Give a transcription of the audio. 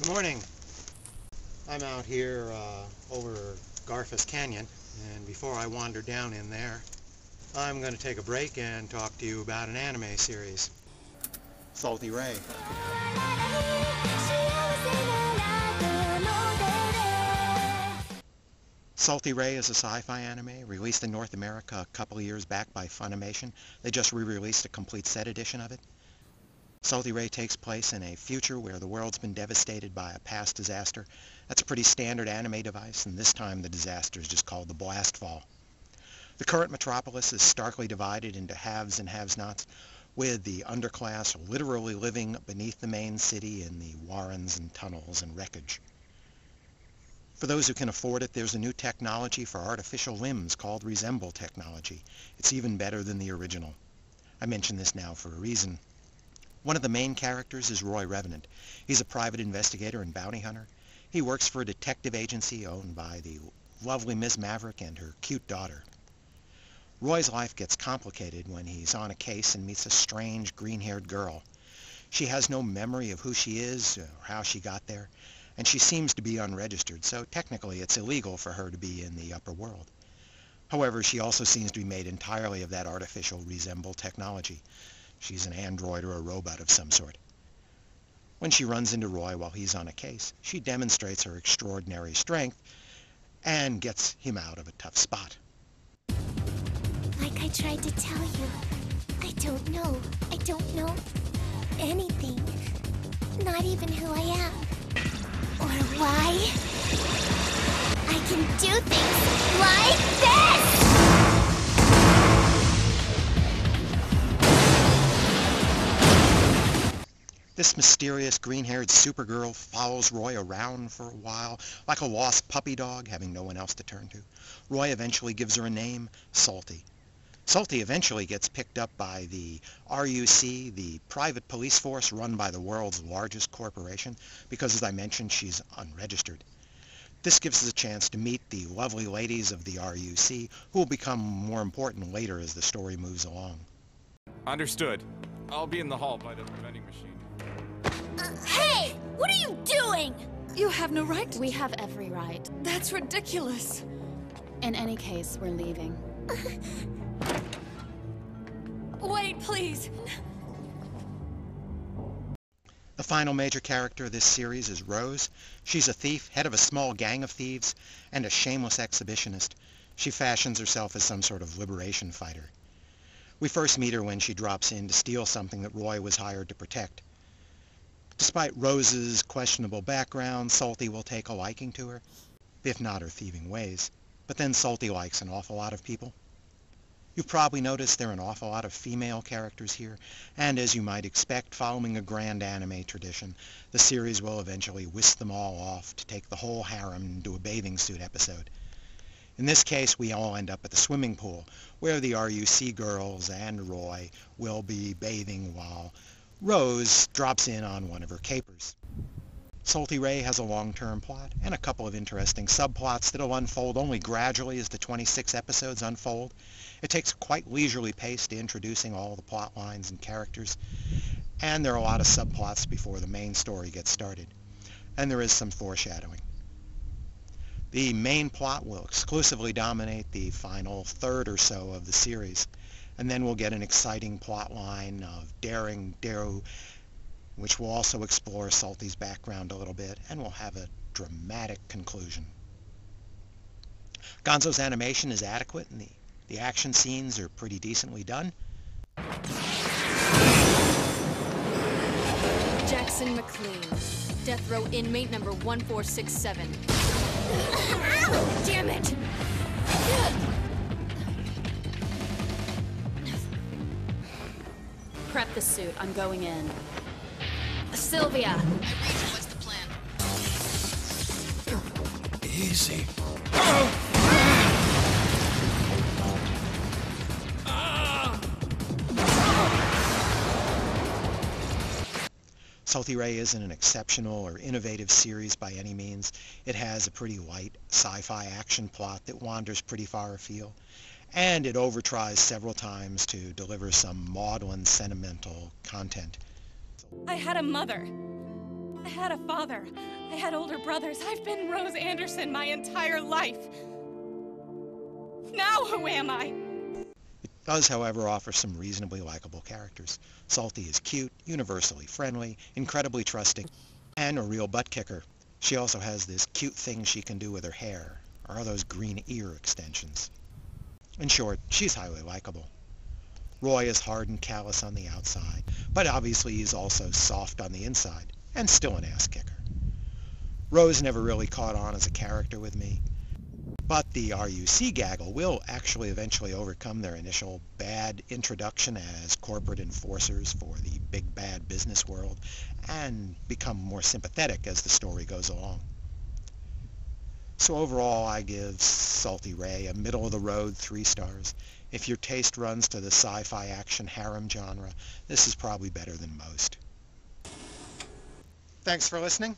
Good morning. I'm out here over Garfas Canyon, and before I wander down in there, I'm going to take a break and talk to you about an anime series. Salty Ray. Salty Ray is a sci-fi anime released in North America a couple of years back by Funimation. They just re-released a complete set edition of it. Salty Ray takes place in a future where the world's been devastated by a past disaster. That's a pretty standard anime device, and this time the disaster is just called the Blast Fall. The current metropolis is starkly divided into haves and have-nots, with the underclass literally living beneath the main city in the warrens and tunnels and wreckage. For those who can afford it, there's a new technology for artificial limbs called Resemble technology. It's even better than the original. I mention this now for a reason. One of the main characters is Roy Revenant. He's a private investigator and bounty hunter. He works for a detective agency owned by the lovely Miss Maverick and her cute daughter. Roy's life gets complicated when he's on a case and meets a strange green-haired girl. She has no memory of who she is or how she got there, and she seems to be unregistered, so technically it's illegal for her to be in the upper world. However, she also seems to be made entirely of that artificial Resemble technology. She's an android or a robot of some sort. When she runs into Roy while he's on a case, she demonstrates her extraordinary strength and gets him out of a tough spot. Like I tried to tell you, I don't know anything. Not even who I am. Or why I can do things like this! This mysterious green-haired Supergirl follows Roy around for a while, like a lost puppy dog, having no one else to turn to. Roy eventually gives her a name, Salty. Salty eventually gets picked up by the RUC, the private police force run by the world's largest corporation, because, as I mentioned, she's unregistered. This gives us a chance to meet the lovely ladies of the RUC, who will become more important later as the story moves along. Understood. I'll be in the hall by the vending machine. Hey! What are you doing? You have no right. We have every right. That's ridiculous. In any case, we're leaving. Wait, please. The final major character of this series is Rose. She's a thief, head of a small gang of thieves, and a shameless exhibitionist. She fashions herself as some sort of liberation fighter. We first meet her when she drops in to steal something that Roy was hired to protect. Despite Rose's questionable background, Salty will take a liking to her, if not her thieving ways. But then Salty likes an awful lot of people. You've probably noticed there are an awful lot of female characters here, and as you might expect, following a grand anime tradition, the series will eventually whisk them all off to take the whole harem into a bathing suit episode. In this case, we all end up at the swimming pool, where the RUC girls and Roy will be bathing while Rose drops in on one of her capers. Salty Ray has a long-term plot and a couple of interesting subplots that'll unfold only gradually as the 26 episodes unfold. It takes quite leisurely pace to introducing all the plot lines and characters, and there are a lot of subplots before the main story gets started, and there is some foreshadowing. The main plot will exclusively dominate the final third or so of the series, and then we'll get an exciting plot line of daring Daru, which will also explore Salty's background a little bit, and will have a dramatic conclusion. Gonzo's animation is adequate, and the action scenes are pretty decently done. Jackson McLean, death row inmate number 1467. Damn it! Prep the suit. I'm going in. Sylvia! What's the plan? Easy. Salty Ray isn't an exceptional or innovative series by any means. It has a pretty light sci-fi action plot that wanders pretty far afield, and it overtries several times to deliver some maudlin, sentimental content. I had a mother. I had a father. I had older brothers. I've been Rose Anderson my entire life. Now who am I? It does, however, offer some reasonably likable characters. Salty is cute, universally friendly, incredibly trusting, and a real butt kicker. She also has this cute thing she can do with her hair, or those green ear extensions. In short, she's highly likable. Roy is hard and callous on the outside, but obviously he's also soft on the inside, and still an ass kicker. Rose never really caught on as a character with me, but the RUC gaggle will actually eventually overcome their initial bad introduction as corporate enforcers for the big bad business world and become more sympathetic as the story goes along. So overall, I give Salty Ray a middle-of-the-road 3 stars. If your taste runs to the sci-fi action harem genre, this is probably better than most. Thanks for listening.